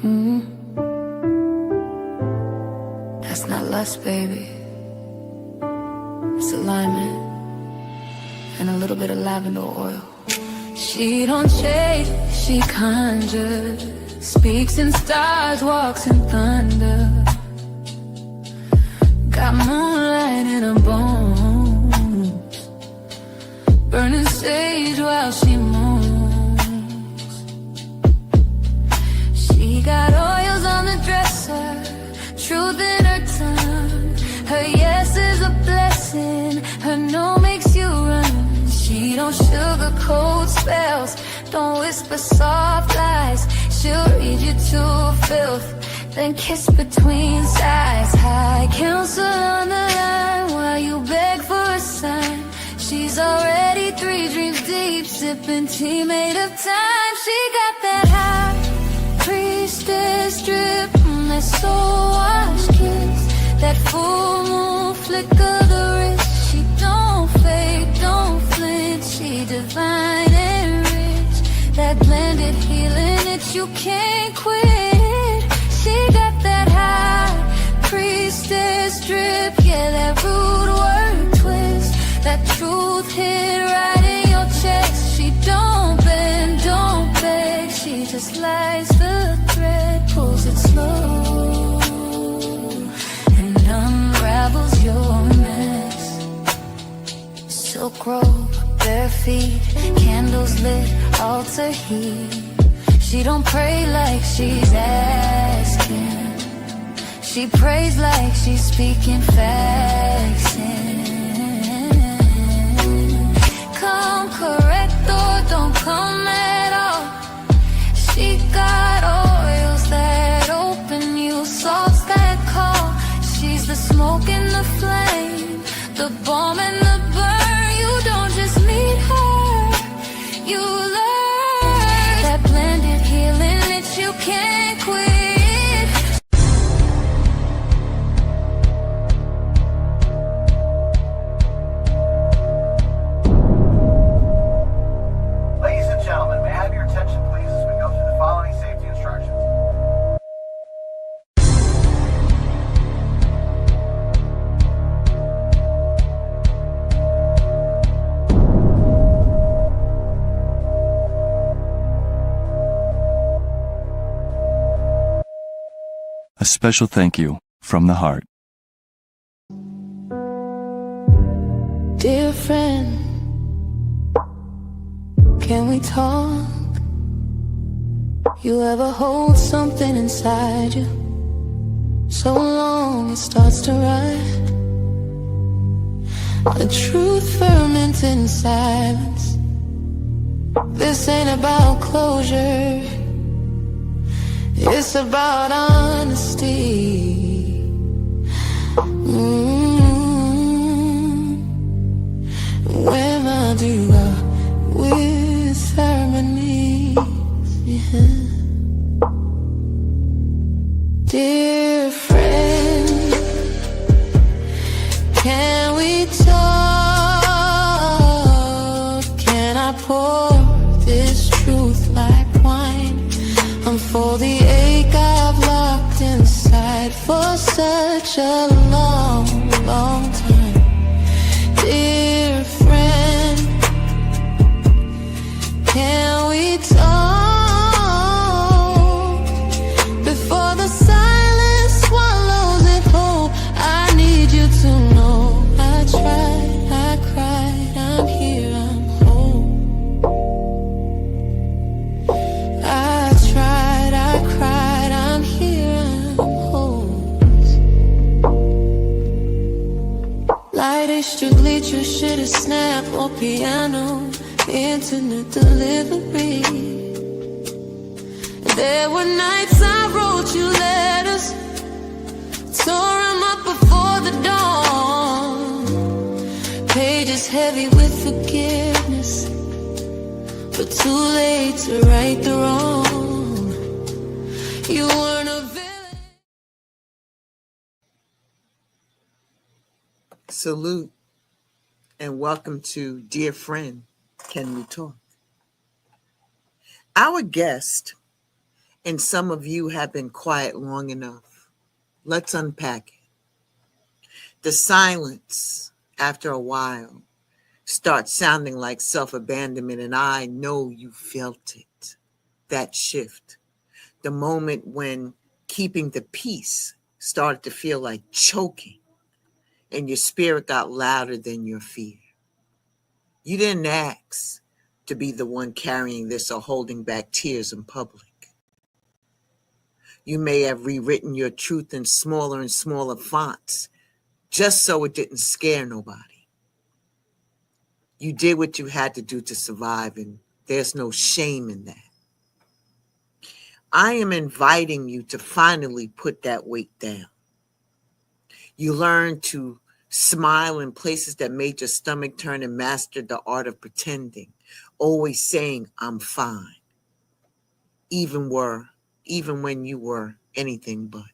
Mm. That's not lust, baby. It's alignment and a little bit of lavender oil. She don't chase, she conjures, speaks in stars, walks in thunder. Got moonlight in her bones, burning sage while she moans. She got oils on the dresser, truth in her tongue. Her yes is a blessing, her no makes you run. She don't sugarcoat spells, don't whisper soft lies. She'll read you to filth, then kiss between sighs. High counsel on the line while you beg for a sign. She's already 3 dreams deep, sipping tea made of time. She got that high priestess drip, that soul wash kiss, that full moon flick of the wrist. She don't fake, don't flinch, she divine and rich. That blended healing that you can't quit. She got that high priestess drip, yeah, that rude word twist, that truth hit right in your chest. She don't bend, don't beg, she just lights the thread, pulls it slow, and unravels your mess. Silk robe, bare feet, candles lit, altar heat. She don't pray like she's asking, she prays like she's speaking facts. Come correct or don't come at all. She got oils that open you, salts that call. She's the smoke and the flame, the bomb and the burn. You don't just meet her, you learn that blended healing that you can't quit. Ladies and gentlemen, may I have your attention please as we go through the following safety instructions. A special thank you from the heart. Dear friend, can we talk? You ever hold something inside you so long it starts to rot? The truth ferments in silence. This ain't about closure, it's about honesty. When I do with harmony, yeah. Dear friend, can we talk? Can I pour this truth like wine? For the ache I've locked inside for such a long, long time. Dear friend, can we talk before the silence swallows it whole? I need you to know I tried, I cried, I'm here, I'm home. I tried, I cried, I'm here, I'm home. Light extrically, you should have snapped or piano, internet delivery. There were nights I wrote you letters, tore them up before the dawn. Pages heavy with forgiveness, but too late to right the wrong. You weren't a villain. Salute and welcome to Dear Friend, Can We Talk? Our guest And some of you have been quiet long enough. Let's unpack it. The silence, after a while, starts sounding like self-abandonment, and I know you felt it. That shift. The moment when keeping the peace started to feel like choking, and your spirit got louder than your fear. You didn't ask to be the one carrying this or holding back tears in public. You may have rewritten your truth in smaller and smaller fonts just so it didn't scare nobody. You did what you had to do to survive, and there's no shame in that. I am inviting you to finally put that weight down. You learned to smile in places that made your stomach turn and mastered the art of pretending, always saying, I'm fine, even when you were anything but.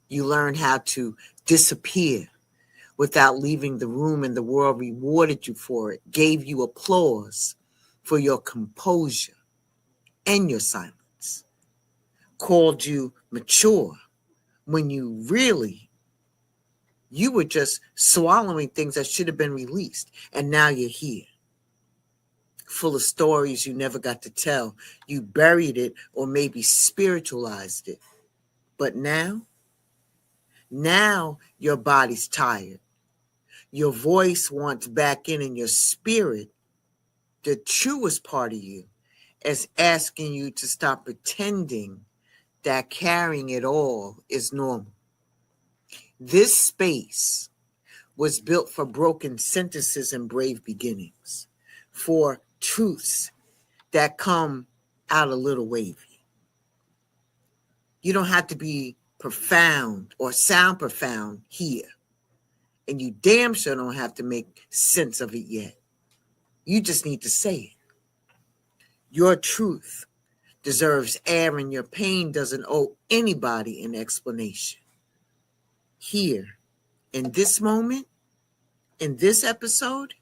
You learned how to disappear without leaving the room, and the world rewarded you for it, gave you applause for your composure and your silence, called you mature when you were just swallowing things that should have been released. And now you're here, full of stories you never got to tell. You buried it or maybe spiritualized it. But now your body's tired. Your voice wants back in, and your spirit, the truest part of you, is asking you to stop pretending that carrying it all is normal. This space was built for broken sentences and brave beginnings, for truths that come out a little wavy. You don't have to be profound or sound profound here. And you damn sure don't have to make sense of it yet. You just need to say it. Your truth deserves air, and your pain doesn't owe anybody an explanation. Here, in this moment, in this episode,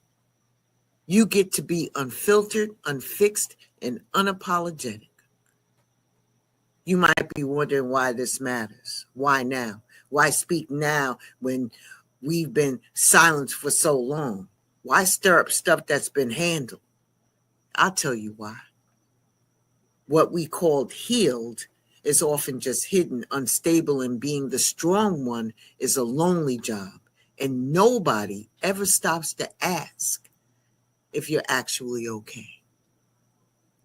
you get to be unfiltered, unfixed, and unapologetic. You might be wondering why this matters. Why now? Why speak now when we've been silenced for so long? Why stir up stuff that's been handled? I'll tell you why. What we called healed is often just hidden, unstable, and being the strong one is a lonely job. And nobody ever stops to ask if you're actually okay.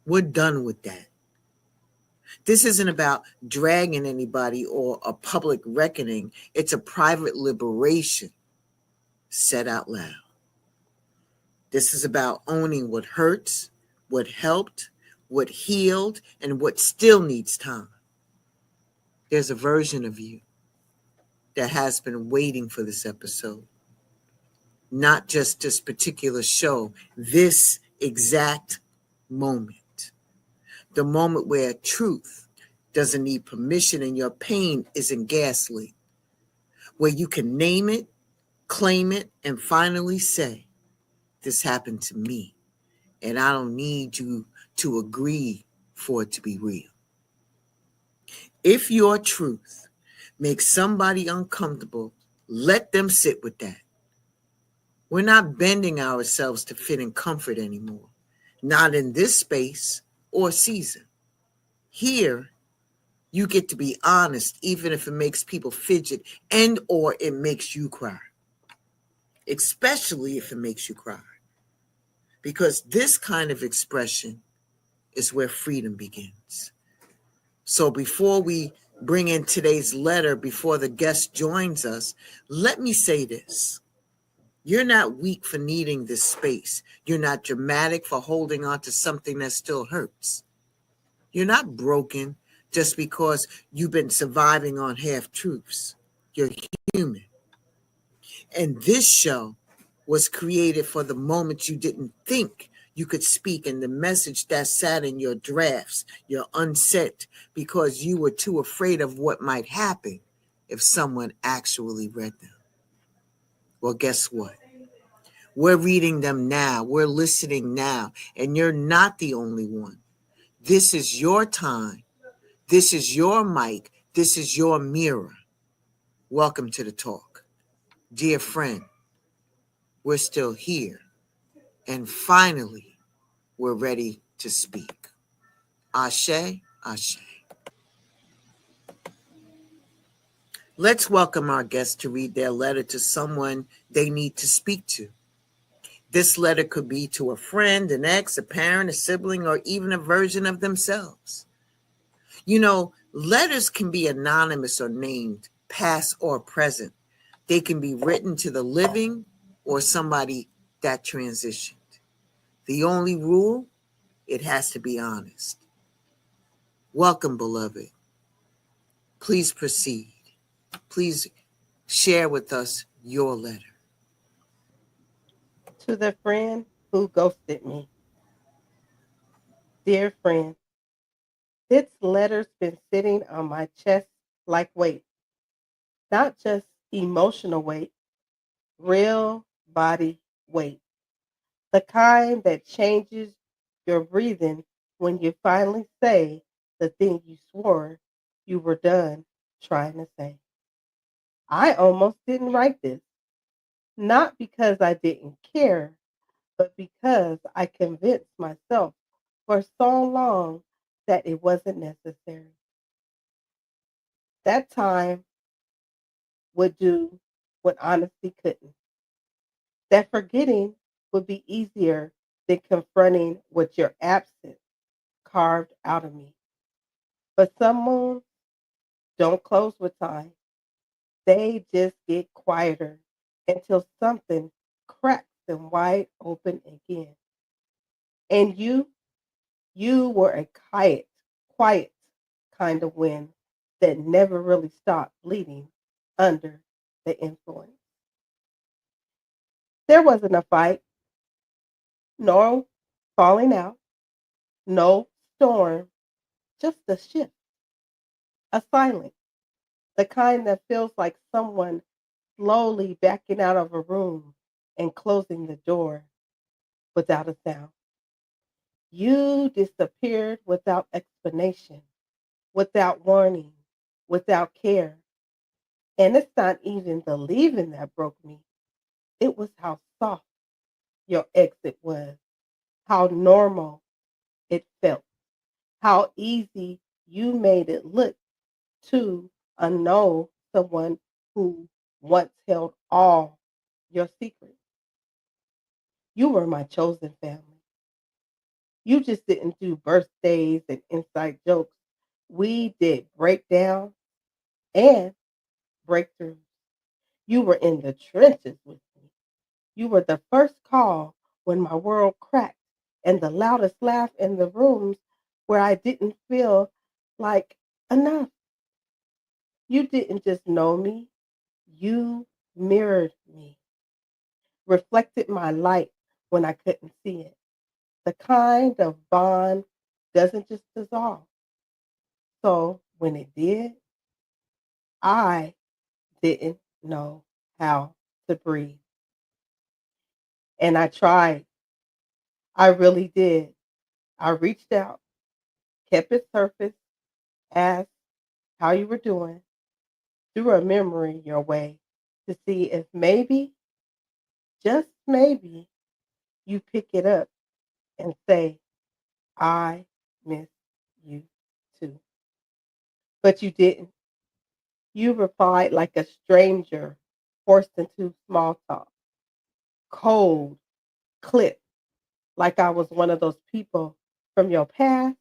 We're done with that. This isn't about dragging anybody or a public reckoning. It's a private liberation said out loud. This is about owning what hurts, what helped, what healed, and what still needs time. There's a version of you that has been waiting for this episode. Not just this particular show, this exact moment. The moment where truth doesn't need permission and your pain isn't gaslit. Where you can name it, claim it, and finally say, this happened to me, and I don't need you to agree for it to be real. If your truth makes somebody uncomfortable, let them sit with that. We're not bending ourselves to fit in comfort anymore. Not in this space or season. Here, you get to be honest, even if it makes people fidget and or it makes you cry. Especially if it makes you cry. Because this kind of expression is where freedom begins. So before we bring in today's letter, before the guest joins us, let me say this. You're not weak for needing this space. You're not dramatic for holding on to something that still hurts. You're not broken just because you've been surviving on half-truths. You're human. And this show was created for the moments you didn't think you could speak, and the message that sat in your drafts, your unsent, because you were too afraid of what might happen if someone actually read them. Well, guess what? We're reading them now. We're listening now. And you're not the only one. This is your time This is your mic. This is your mirror. Welcome to the talk. Dear friend, we're still here. And finally, we're ready to speak. Ashe, Ashe. Let's welcome our guests to read their letter to someone they need to speak to. This letter could be to a friend, an ex, a parent, a sibling, or even a version of themselves. You know, letters can be anonymous or named, past or present. They can be written to the living or somebody that transitioned. The only rule, it has to be honest. Welcome, beloved. Please proceed. Please share with us your letter. To the friend who ghosted me. Dear friend, this letter's been sitting on my chest like weight. Not just emotional weight, real body weight. The kind that changes your breathing when you finally say the thing you swore you were done trying to say. I almost didn't write this, not because I didn't care, but because I convinced myself for so long that it wasn't necessary. That time would do what honesty couldn't. That forgetting would be easier than confronting what your absence carved out of me. But some wounds don't close with time. They just get quieter until something cracks them wide open again. And you were a quiet kind of wind that never really stopped bleeding under the influence. There wasn't a fight, no falling out, no storm, just a shift, a silence, the kind that feels like someone slowly backing out of a room and closing the door without a sound. You disappeared without explanation, without warning, without care. And it's not even the leaving that broke me. It was how soft your exit was, how normal it felt, how easy you made it look to unknow someone who once held all your secrets. You were my chosen family. You just didn't do birthdays and inside jokes. We did breakdown and breakthroughs. You were in the trenches with me. You were the first call when my world cracked and the loudest laugh in the rooms where I didn't feel like enough. You didn't just know me, you mirrored me, reflected my light when I couldn't see it. The kind of bond doesn't just dissolve. So when it did, I didn't know how to breathe. And I tried. I really did. I reached out, kept it surface, asked how you were doing, threw a memory your way to see if maybe, just maybe, you pick it up and say, I miss you too. But you didn't. You replied like a stranger forced into small talk, cold, clipped, like I was one of those people from your past.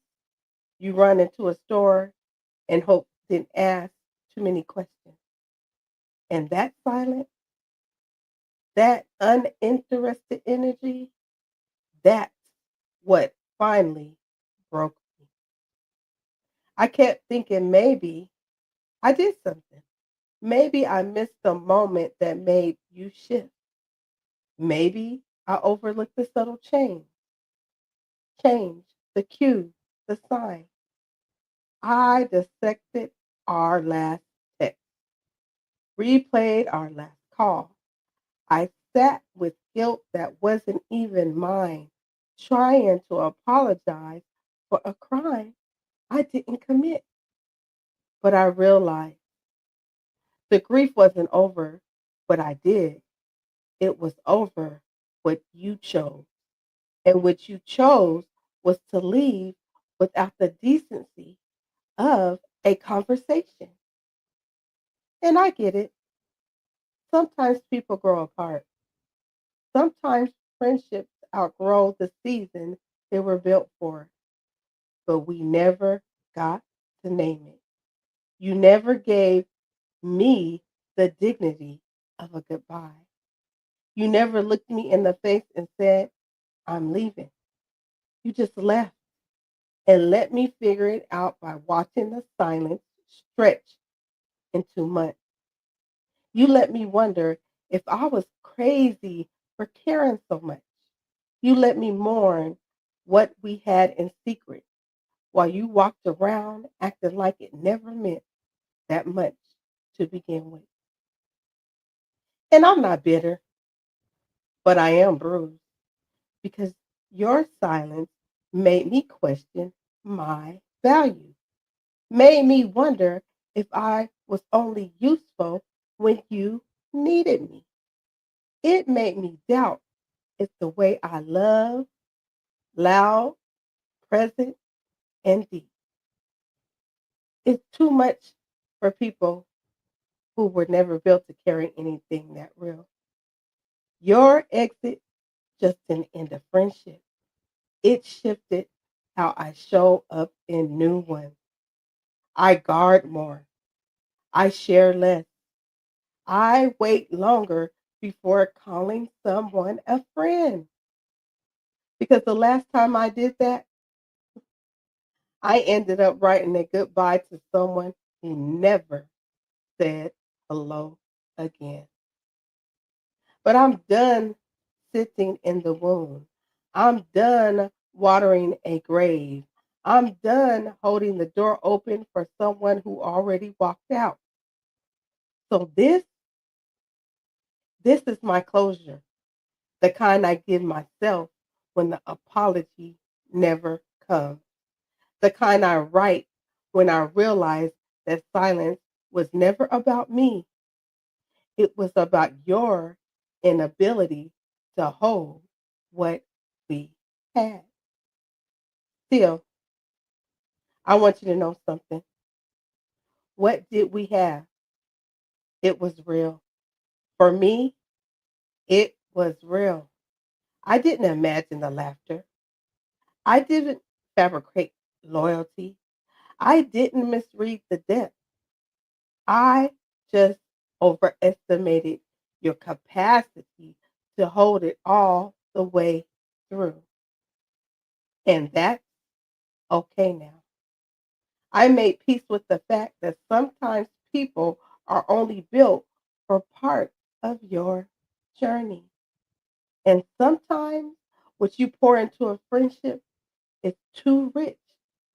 You run into a store and hope didn't ask too many questions. And that silence, that uninterested energy, that's what finally broke me. I kept thinking maybe I did something. Maybe I missed the moment that made you shift. Maybe I overlooked the subtle change, the cue, the sign. I dissected our last text, replayed our last call. I sat with guilt that wasn't even mine, trying to apologize for a crime I didn't commit. But I realized the grief wasn't over what I did, it was over what you chose. And what you chose was to leave without the decency of a conversation. And I get it. Sometimes people grow apart. Sometimes friendships outgrow the season they were built for, but we never got to name it. You never gave me the dignity of a goodbye. You never looked me in the face and said, I'm leaving. You just left and let me figure it out by watching the silence stretch into months. You let me wonder if I was crazy for caring so much. You let me mourn what we had in secret while you walked around acting like it never meant that much to begin with. And I'm not bitter, but I am bruised because your silence made me question my value, made me wonder if I was only useful when you needed me. It made me doubt if the way I love, loud, present, and deep is too much for people who were never built to carry anything that real. Your exit just didn't end a friendship. It shifted how I show up in new ones. I guard more. I share less. I wait longer before calling someone a friend. Because the last time I did that, I ended up writing a goodbye to someone who never said hello again. But I'm done sitting in the wound. I'm done watering a grave. I'm done holding the door open for someone who already walked out. So this is my closure, the kind I give myself when the apology never comes, the kind I write when I realize that silence was never about me. It was about your inability to hold what we had. Still, I want you to know something. What did we have? It was real. For me, it was real. I didn't imagine the laughter. I didn't fabricate loyalty. I didn't misread the depth. I just overestimated your capacity to hold it all the way through. And that's okay now. I made peace with the fact that sometimes people are only built for part of your journey. And sometimes what you pour into a friendship is too rich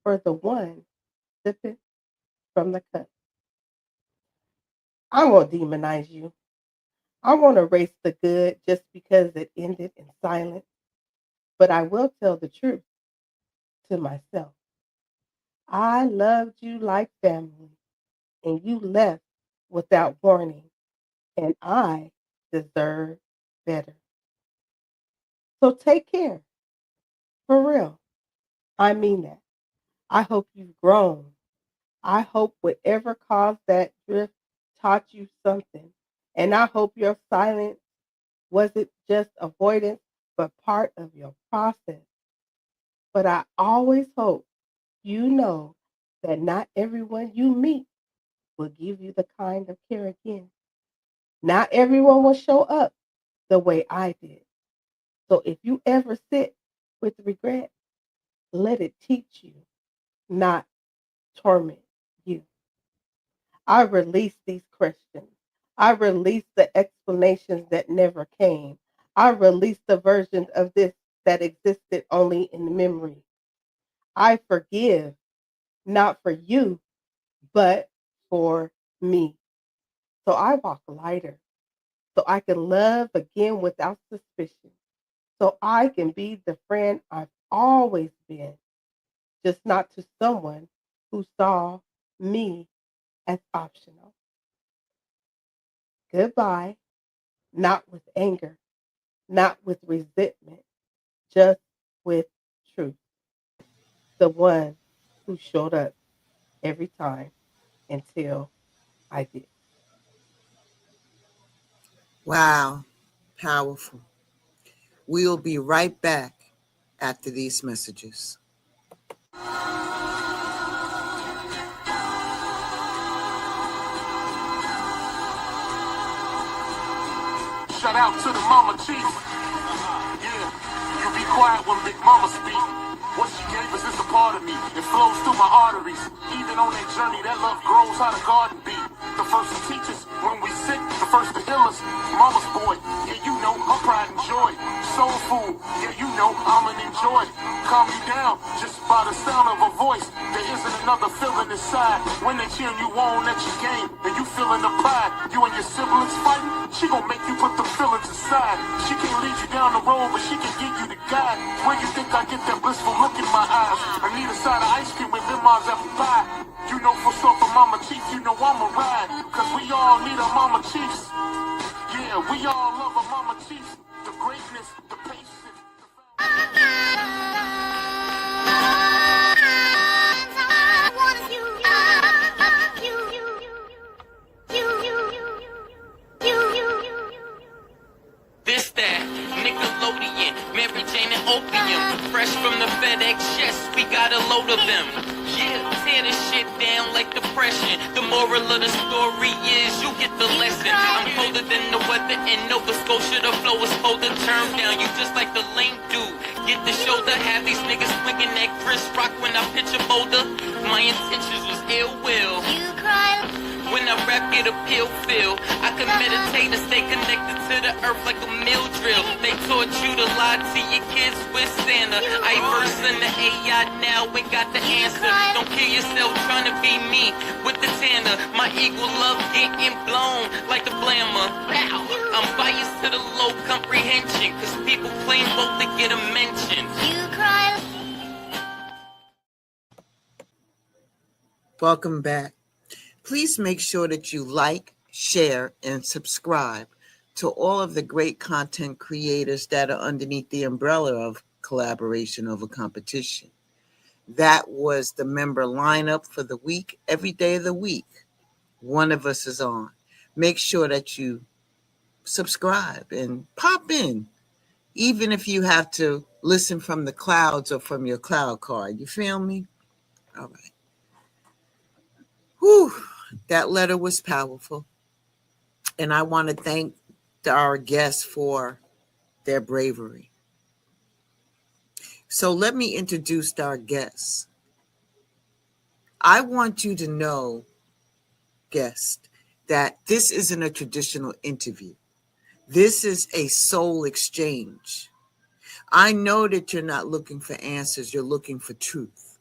for the one sipping from the cup. I won't demonize you. I won't erase the good just because it ended in silence. But I will tell the truth to myself. I loved you like family, and you left without warning, and I deserve better. So take care, for real. I mean that. I hope you've grown. I hope whatever caused that drift taught you something. And I hope your silence wasn't just avoidance, but part of your process. But I always hope you know that not everyone you meet will give you the kind of care again. Not everyone will show up the way I did. So if you ever sit with regret, let it teach you, not torment you. I release these questions. I release the explanations that never came. I release the versions of this that existed only in memory. I forgive, not for you, but for me. So I walk lighter, so I can love again without suspicion, so I can be the friend I've always been, just not to someone who saw me as optional. Goodbye, not with anger, not with resentment, just with truth. The one who showed up every time until I did. Wow, powerful. We'll be right back after these messages. Shout out to the Mama Chief. Yeah, you be quiet when Big Mama speak. What she gave us is a part of me. It flows through my arteries. Even on that journey, that love grows how the garden be. The first to teach us when we sick, the first to heal us. Mama's boy, yeah, you know, her pride and joy. Soul food, yeah, you know, I'm an enjoy. Calm you down just by the sound of her voice. There isn't another feeling inside when they cheering you on at your game and you feeling the pride. You and your siblings fighting, she gon' make you put the feelings aside. She can't lead you down the road, but she can give you the guide. Where you think I get that blissful look in my eyes? I need a side of ice cream with Mama's apple pie. You know for sure for Mama Chief, you know I'ma ride. Cause we all need our Mama Chiefs. Yeah, we all love our Mama Chiefs. The greatness, the patience. This that Nickelodeon, Mary Jane and opium, fresh from the FedEx chest, we got a load of them. Yeah, tear this shit down like depression. The moral of the story is you get the lesson. I'm colder than the weather in Nova Scotia. The flow is colder, turn down. You just like the lame dude. Get the shoulder, have these niggas swinging that Chris Rock when I pitch a boulder. My intentions was ill will. You cry. When I rap, get a pill feel. I can meditate and stay connected to the earth like a mill drill. They taught you to lie to your kids with Santa. I verse in the AI now and got the answer. Don't kill yourself trying to be me with the tanner. My equal love getting blown like the blammer. Bow. I'm biased to the low comprehension, cause people claim both to get a mention. You cry. Welcome back. Please make sure that you like, share, and subscribe to all of the great content creators that are underneath the umbrella of collaboration over competition. That was the member lineup for the week. Every day of the week, one of us is on. Make sure that you subscribe and pop in, even if you have to listen from the clouds or from your cloud card. You feel me? All right. Whew. That letter was powerful. And I want to thank our guests for their bravery. So let me introduce our guests. I want you to know, guest, that this isn't a traditional interview. This is a soul exchange. I know that you're not looking for answers. You're looking for truth.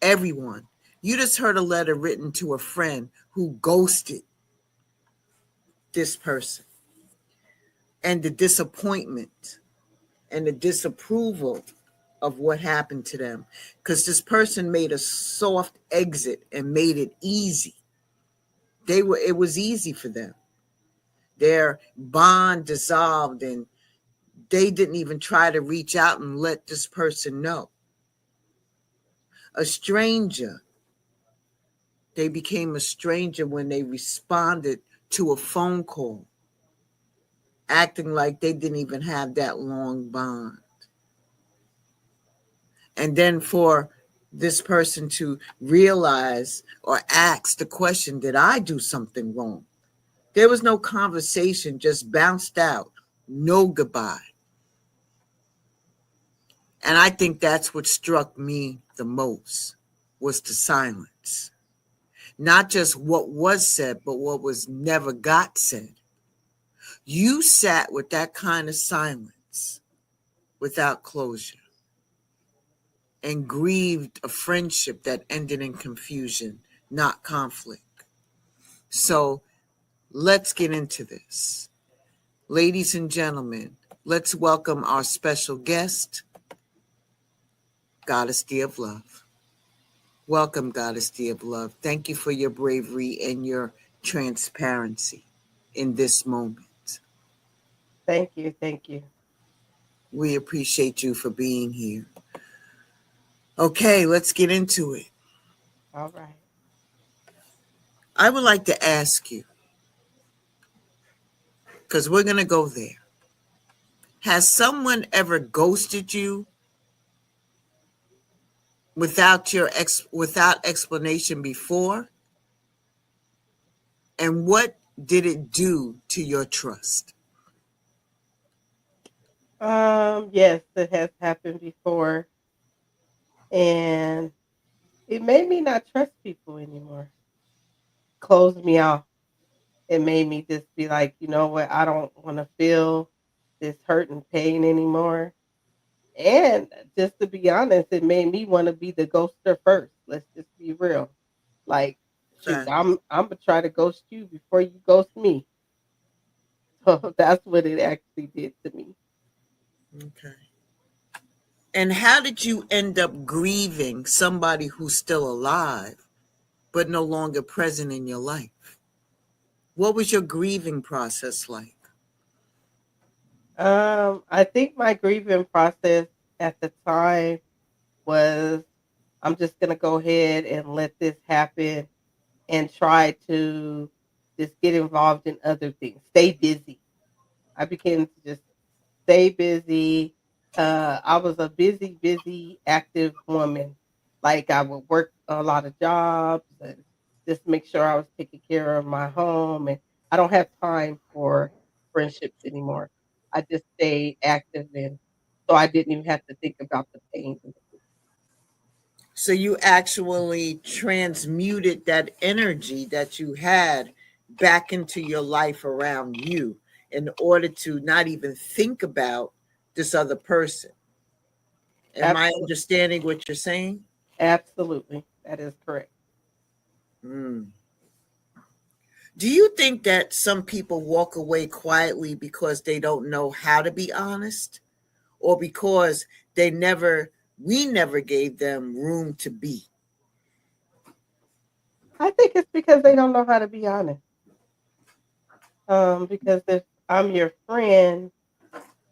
Everyone. You just heard a letter written to a friend who ghosted this person, and the disappointment and the disapproval of what happened to them, because this person made a soft exit and made it easy. It was easy for them. Their bond dissolved and they didn't even try to reach out and let this person know. A stranger. They became a stranger when they responded to a phone call, acting like they didn't even have that long bond. And then for this person to realize or ask the question, did I do something wrong? There was no conversation, just bounced out, no goodbye. And I think that's what struck me the most, was the silence. Not just what was said, but what was never got said. You sat with that kind of silence without closure and grieved a friendship that ended in confusion, not conflict. So let's get into this. Ladies and gentlemen, let's welcome our special guest, Goddess D of Love. Welcome, Goddess Dear of Love. Thank you for your bravery and your transparency in this moment. Thank you. Thank you. We appreciate you for being here. Okay, let's get into it. All right. I would like to ask you, because we're going to go there. Has someone ever ghosted you without without explanation before? And what did it do to your trust? Yes, it has happened before, and it made me not trust people anymore. Closed me off. It made me just be like, you know what? I don't want to feel this hurt and pain anymore. And just to be honest, it made me want to be the ghoster first. Let's just be real. Like, shoot, Fact. I'm gonna try to ghost you before you ghost me. So that's what it actually did to me. Okay. And how did you end up grieving somebody who's still alive but no longer present in your life? What was your grieving process like? I think my grieving process at the time was I'm just gonna go ahead and let this happen and try to just get involved in other things. Stay busy. I began to just stay busy. I was a busy, active woman. Like I would work a lot of jobs and just make sure I was taking care of my home. And I don't have time for friendships anymore. I just stayed active, and so I didn't even have to think about the pain. So you actually transmuted that energy that you had back into your life around you in order to not even think about this other person. Am I Absolutely, understanding what you're saying? absolutely, that is correct. Mm. Do you think that some people walk away quietly because they don't know how to be honest, or because we never gave them room to be? I think it's because they don't know how to be honest. Because if I'm your friend,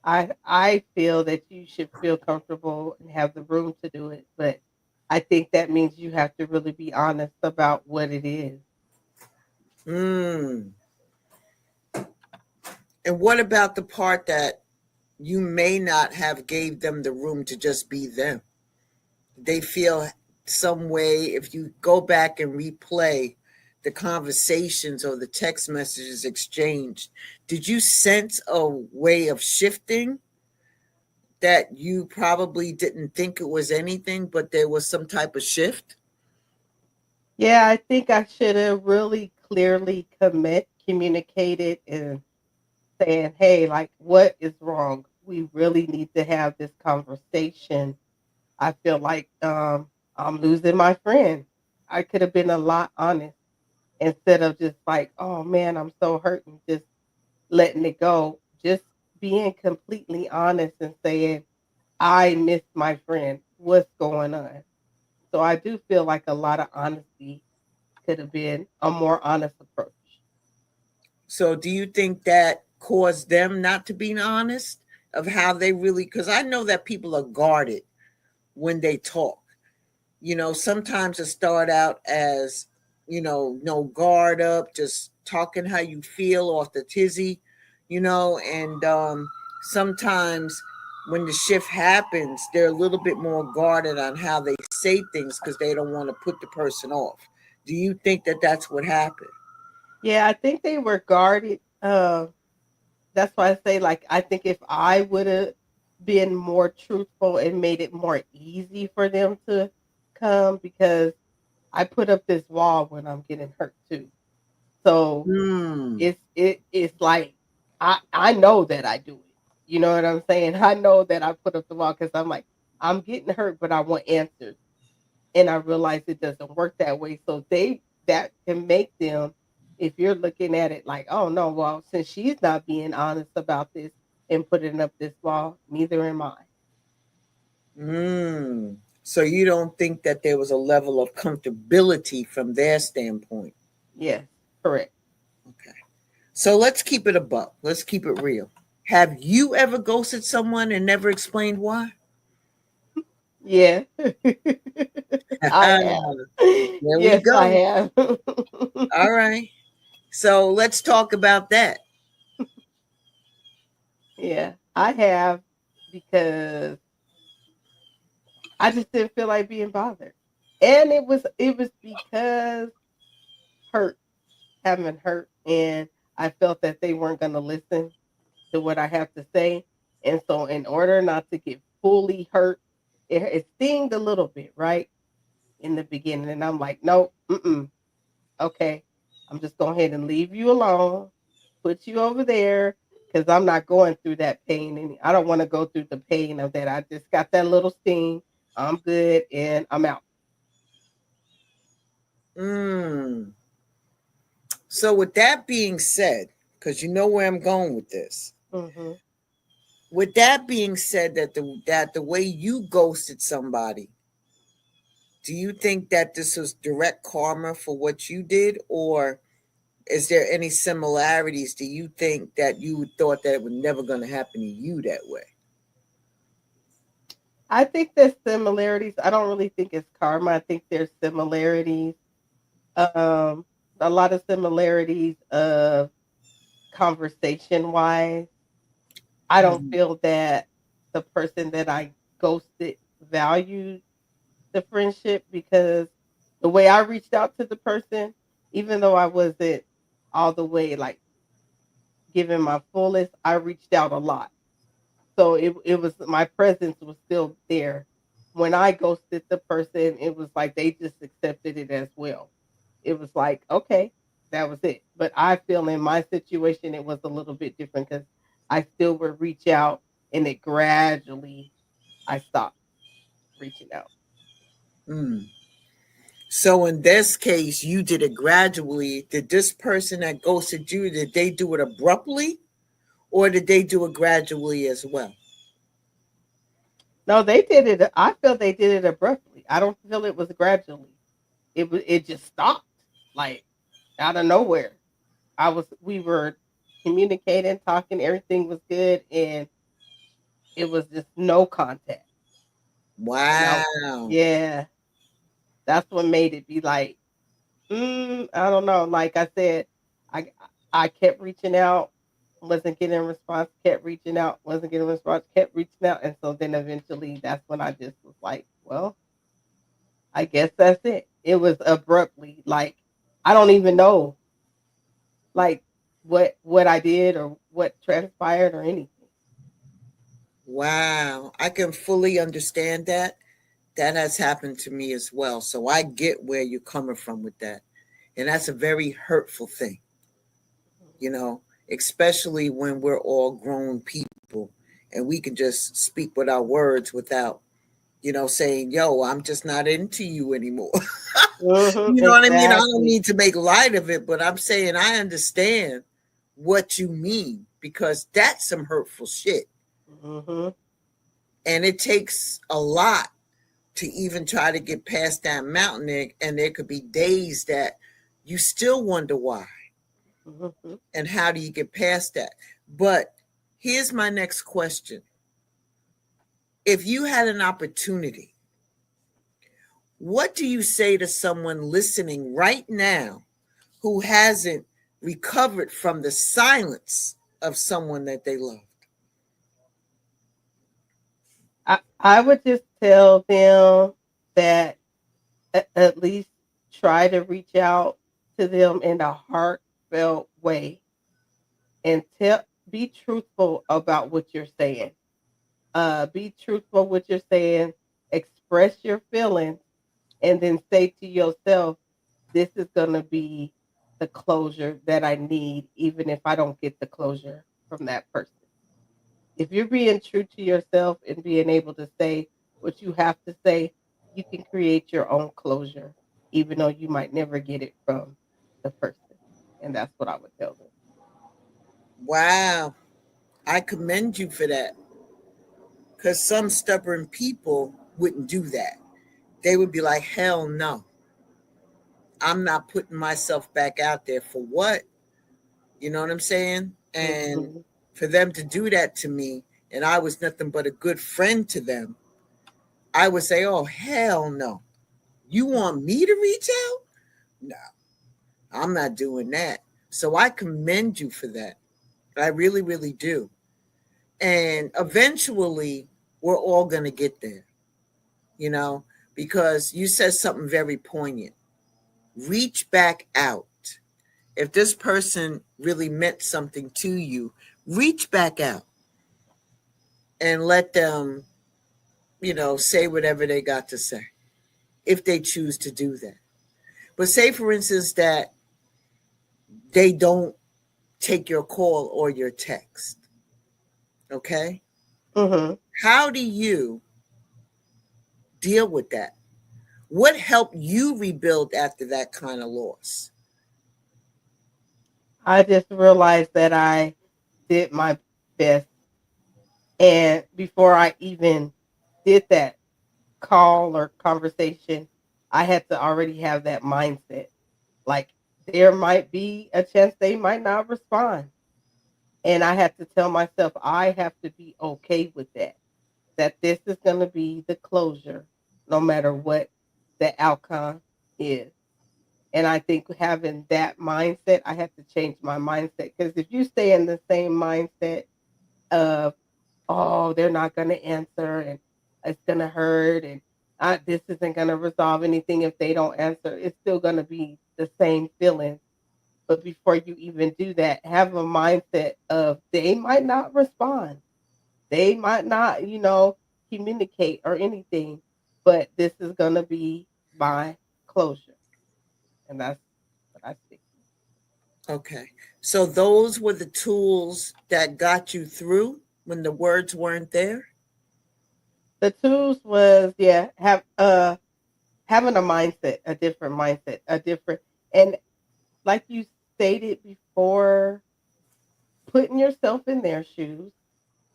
I feel that you should feel comfortable and have the room to do it, but I think that means you have to really be honest about what it is. Mm. And what about the part that you may not have gave them the room to just be them? They feel some way, if you go back and replay the conversations or the text messages exchanged, did you sense a way of shifting that you probably didn't think it was anything, but there was some type of shift? Yeah, I think I should have really clearly communicated and saying, "Hey, like what is wrong? We really need to have this conversation." I feel like I'm losing my friend. I could have been a lot honest instead of just like, "Oh man, I'm so hurt," and just letting it go, just being completely honest and saying, I miss my friend. What's going on? So I do feel like a lot of honesty could have been a more honest approach. So do you think that caused them not to be honest of how they really, because I know that people are guarded when they talk. Sometimes it start out as, no guard up, just talking how you feel off the tizzy, and sometimes when the shift happens, they're a little bit more guarded on how they say things because they don't want to put the person off. Do you think that that's what happened? Yeah, I think they were guarded. That's why I say, like, I think if I would have been more truthful and made it more easy for them to come, because I put up this wall when I'm getting hurt too. So Hmm. it's like I know that I do it. You know what I'm saying? I know that I put up the wall because I'm like, I'm getting hurt, but I want answers. And I realize it doesn't work that way. So that can make them, if you're looking at it like, oh no, well, since she's not being honest about this and putting up this wall, neither am I. Hmm. So you don't think that there was a level of comfortability from their standpoint? Yes, correct. Okay. So let's keep it a buck. Let's keep it real. Have you ever ghosted someone and never explained why? Yeah. I have. There we Yes, I go. have. All right. So let's talk about that. Yeah, I have because I just didn't feel like being bothered. And it was because hurt, having hurt, and I felt that they weren't going to listen to what I have to say. And so in order not to get fully hurt, it stinged a little bit, right? In the beginning. And I'm like, nope, okay. I'm just going ahead and leave you alone, put you over there, because I'm not going through that pain. And I don't want to go through the pain of that. I just got that little sting. I'm good and I'm out. Mm. So with that being said, because you know where I'm going with this. Mm-hmm. With that being said, that the way you ghosted somebody, do you think that this was direct karma for what you did, or is there any similarities? Do you think that you thought that it was never going to happen to you that way? I think there's similarities. I don't really think it's karma. I think there's similarities. Um, a lot of similarities of conversation wise. I don't Mhm. feel that the person that I ghosted valued the friendship because the way I reached out to the person, even though I wasn't all the way like giving my fullest, I reached out a lot. So it was my presence was still there. When I ghosted the person, it was like they just accepted it as well. It was like, okay, that was it. But I feel in my situation it was a little bit different because I still would reach out and it gradually I stopped reaching out. Mm. So in this case, you did it gradually. Did this person that ghosted you, did they do it abruptly, or did they do it gradually as well? No, they did it. I feel they did it abruptly. I don't feel it was gradually. It just stopped like out of nowhere. We were communicating, talking, everything was good, and it was just no contact. And Wow. yeah, that's what made it be like, I don't know. Like I said, I I kept reaching out, wasn't getting a response, kept reaching out, wasn't getting a response, kept reaching out. And so then eventually that's when I just was like, well, I guess that's it. It was abruptly, like I don't even know like what I did or what transpired or anything. Wow. I can fully understand that. That has happened to me as well. So I get where you're coming from with that. And that's a very hurtful thing, you know, especially when we're all grown people and we can just speak with our words without, saying, yo, I'm just not into you anymore. You know what I mean? I don't Exactly. mean to make light of it, but I'm saying I understand what you mean because that's some hurtful shit. Hmm. And it takes a lot to even try to get past that mountain. And there could be days that you still wonder why. Hmm. And how do you get past that? But here's my next question. If you had an opportunity, what do you say to someone listening right now who hasn't recovered from the silence of someone that they love? I would just tell them that at least try to reach out to them in a heartfelt way and be truthful about what you're saying. Be truthful what you're saying, express your feelings, and then say to yourself, this is going to be the closure that I need, even if I don't get the closure from that person. If you're being true to yourself and being able to say what you have to say, you can create your own closure, even though you might never get it from the person. And that's what I would tell them. Wow. I commend you for that because some stubborn people wouldn't do that. they would be like, hell no. I'm not putting myself back out there for what? You know what I'm saying? And Mhm. for them to do that to me, and I was nothing but a good friend to them, I would say, oh, hell no. You want me to reach out? No, I'm not doing that. So I commend you for that. I really, really do. And eventually, we're all going to get there, you know, because you said something very poignant. Reach back out. If this person really meant something to you, reach back out and let them, say whatever they got to say if they choose to do that. But say, for instance, that they don't take your call or your text. Okay. Mhm. How do you deal with that? What helped you rebuild after that kind of loss? I just realized that I did my best, and before I even did that call or conversation, I had to already have that mindset. Like, there might be a chance they might not respond. And I had to tell myself I have to be okay with that. That this is going to be the closure no matter what the outcome is. And I think having that mindset, I had to change my mindset, because if you stay in the same mindset of, oh, they're not going to answer and it's going to hurt, and this isn't going to resolve anything if they don't answer, it's still going to be the same feeling. But before you even do that, have a mindset of they might not respond. They might not, communicate or anything, but this is going to be my closure. And that's what I stick Okay. So those were the tools that got you through when the words weren't there? to. The tools was, yeah, having a mindset, a different mindset, a different, and like you stated before, putting yourself in their shoes,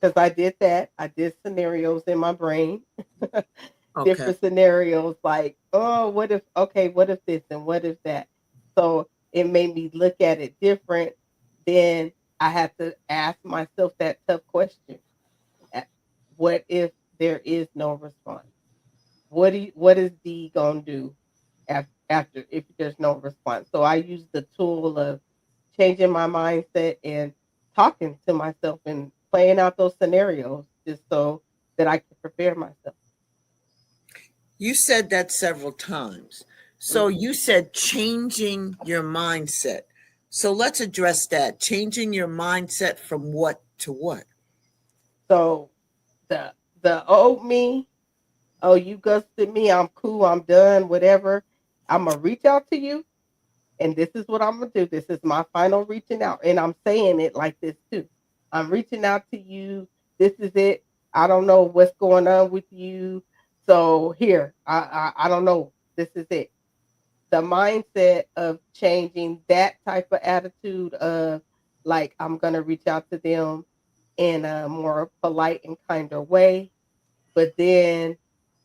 because I did that. I did scenarios in my brain, Okay. different scenarios like, oh, what if, okay, what if this and what if that? So it made me look at it different. Then I had to ask myself that tough question. a- What if there is no response? What is D gonna do after if there's no response? So I use the tool of changing my mindset and talking to myself and playing out those scenarios just so that I can prepare myself. You said that several times. So Mhm. you said changing your mindset. So let's address that. Changing your mindset from what to what? So the the old me, oh, you ghosted me, I'm cool, I'm done, whatever. I'm gonna reach out to you, and this is what I'm gonna do. This is my final reaching out, and I'm saying it like this too. I'm reaching out to you. This is it. I don't know what's going on with you, so here, I don't know. This is it. The mindset of changing that type of attitude of, like, I'm gonna reach out to them in a more polite and kinder way. But then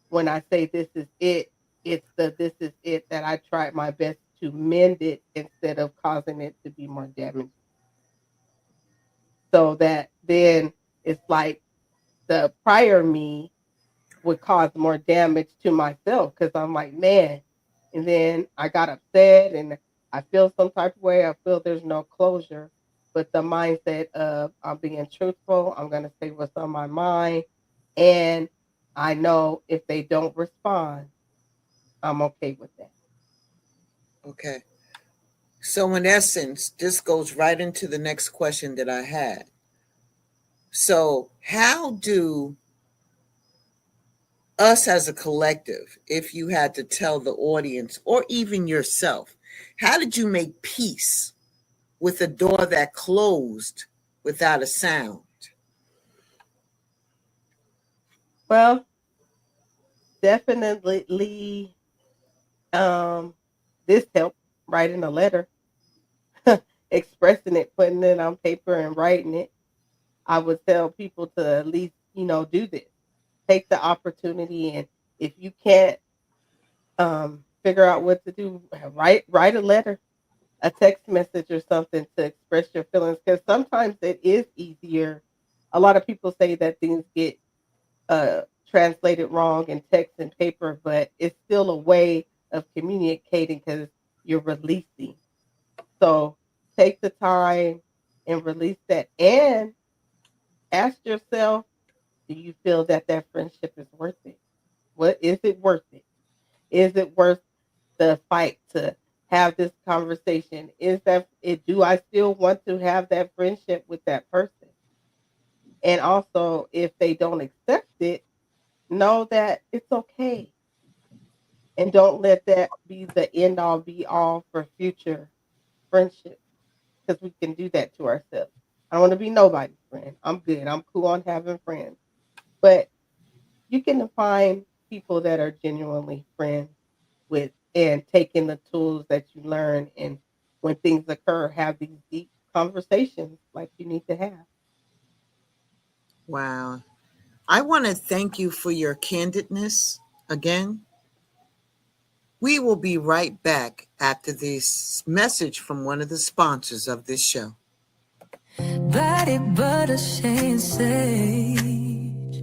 when I say this is it, it's the this is it that I tried my best to mend it instead of causing it to be more damaging. So that then it's like the prior me would cause more damage to myself, because I'm like, man. And then I got upset and I feel some type of way. I feel there's no closure. But the mindset of, I'm being truthful, I'm going to say what's on my mind. And I know if they don't respond, I'm okay with that. Okay. So in essence, this goes right into the next question that I had. So how do us as a collective, if you had to tell the audience or even yourself, how did you make peace with a door that closed without a sound? Well, definitely, um, this helped, writing a letter, expressing it, putting it on paper and writing it. I would tell people to at least, do this. Take the opportunity, and if you can't Figure out what to do. Write a letter, a text message, or something to express your feelings. Because sometimes it is easier. A lot of people say that things get translated wrong in text and paper, but it's still a way of communicating because you're releasing. So take the time and release that, and ask yourself, do you feel that that friendship is worth it? What is it worth it? Is it worth the fight to have this conversation? Is that it? Do I still want to have that friendship with that person? And also, if they don't accept it, know that it's okay, and don't let that be the end all be all for future friendships, because we can do that to ourselves. I don't want to be nobody's friend. I'm good. I'm cool on having friends, but you can find people that are genuinely friends with, and taking the tools that you learn, and when things occur, have these deep conversations like you need to have. Wow. I want to thank you for your candidness again. We will be right back after this message from one of the sponsors of this show. Body butter, shade, sage,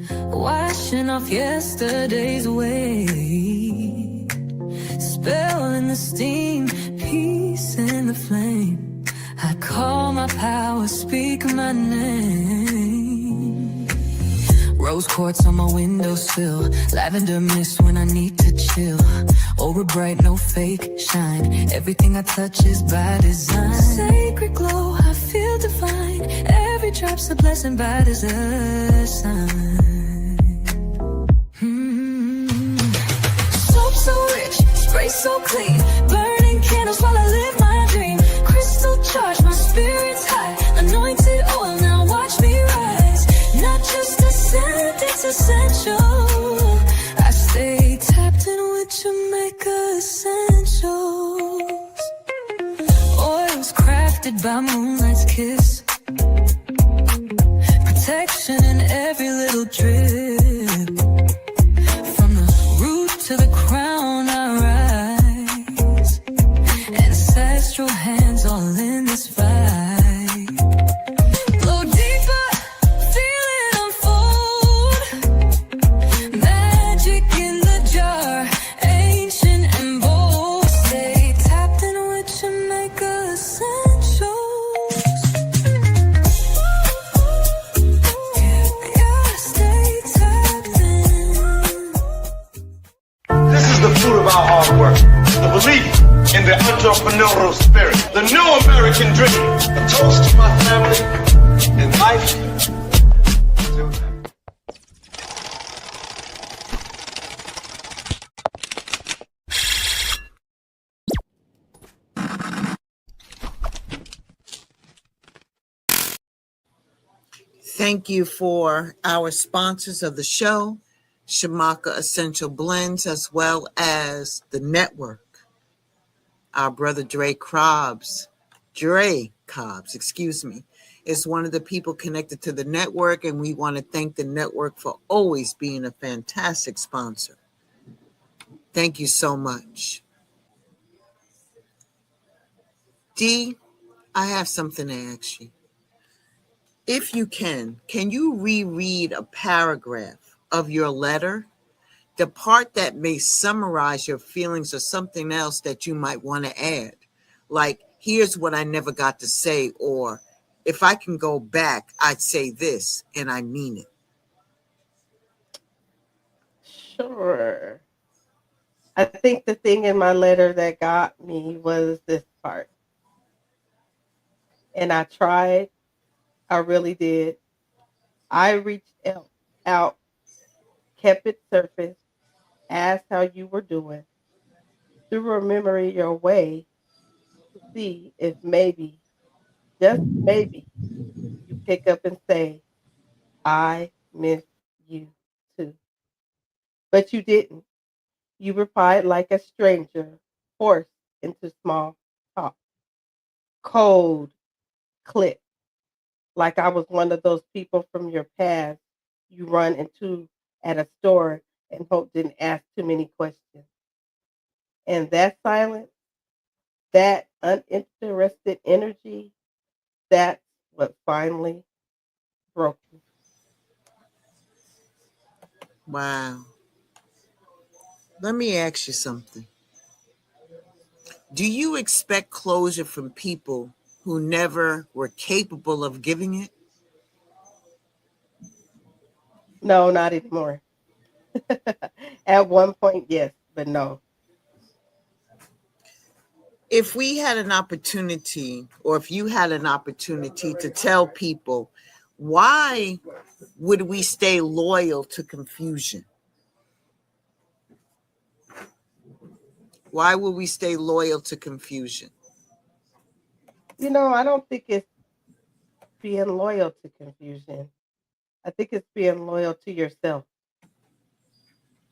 washing off yesterday's weight, spell in the steam, peace in the flame. I call my power, speak my name. Rose quartz on my windowsill, lavender mist when I need to chill. Aura bright, no fake shine. Everything I touch is by design. Sacred glow, I feel divine. Every drop's a blessing by design. Soap so rich, spray so clean. Burning candles while I live my dream. Crystal charge, my spirit's high. Anointed oil, now watch me rise. Not just a scent, it's essential. I stay tapped in with Jamaica essentials. Oils crafted by moonlight's kiss. Protection in every little drip. From the root to the crown I rise. Ancestral hands all in this fight. Blow deeper, feel it unfold. Magic in the jar, ancient and bold. Stay tapped in with Jamaica essentials. Yeah, stay tapped in. This is the fruit of our hard work. The belief in the entrepreneurial spirit. The new American dream. A toast to my family and life. Till then. Thank you for our sponsors of the show, Shamaka Essential Blends, as well as the network. Our brother Dre Cobbs, is one of the people connected to the network, and we want to thank the network for always being a fantastic sponsor. Thank you so much. Dee, I have something to ask you. If you can you reread a paragraph of your letter? The part that may summarize your feelings or something else that you might want to add. Like, here's what I never got to say, or if I can go back, I'd say this, and I mean it. Sure. I think the thing in my letter that got me was this part. And I tried, I really did. I reached out, kept it surface, asked how you were doing, threw a memory your way to see if maybe, just maybe, you pick up and say, I miss you too. But you didn't. You replied like a stranger, forced into small talk. Cold, click, like I was one of those people from your past you run into at a store and Hope didn't ask too many questions. And that silence, that uninterested energy, that's what finally broke me. Wow. Let me ask you something. Do you expect closure from people who never were capable of giving it? No, not anymore. At one point, yes, but no. If we had an opportunity, or if you had an opportunity to tell people, why would we stay loyal to confusion? Why would we stay loyal to confusion? I don't think it's being loyal to confusion. I think it's being loyal to yourself.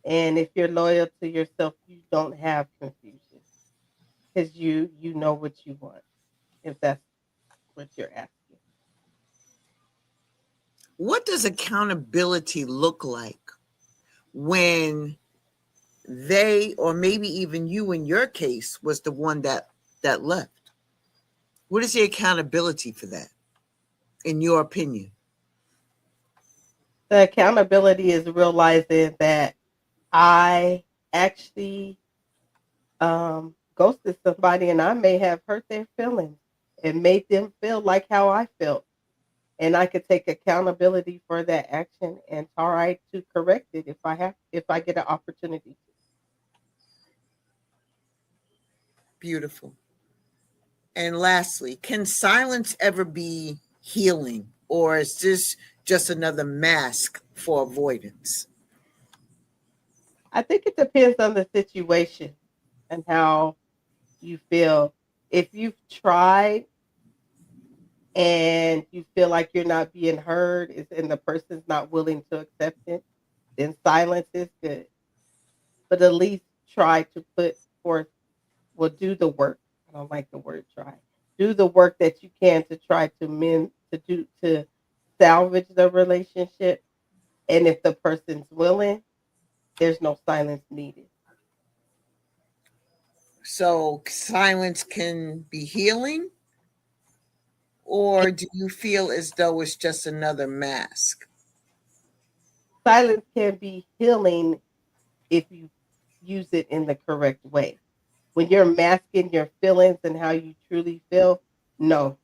And if you're loyal to yourself, you don't have confusion because you know what you want. If that's what you're asking, What does accountability look like when they, or maybe even you in your case, was the one that left? What is the accountability for that, in your opinion? the accountability is realizing that I actually ghosted somebody, and I may have hurt their feelings and made them feel like how I felt. And I could take accountability for that action and try to correct it if I get an opportunity. Beautiful. And lastly, can silence ever be healing, or is this just another mask for avoidance? I think it depends on the situation and how you feel. If you've tried and you feel like you're not being heard and the person's not willing to accept it, then silence is good. But at least try to put forth, well, do the work. I don't like the word try. Do the work that you can to try to mend, to salvage the relationship. And if the person's willing, there's no silence needed. So silence can be healing, or do you feel as though it's just another mask? Silence can be healing if you use it in the correct way. When you're masking your feelings and how you truly feel, no,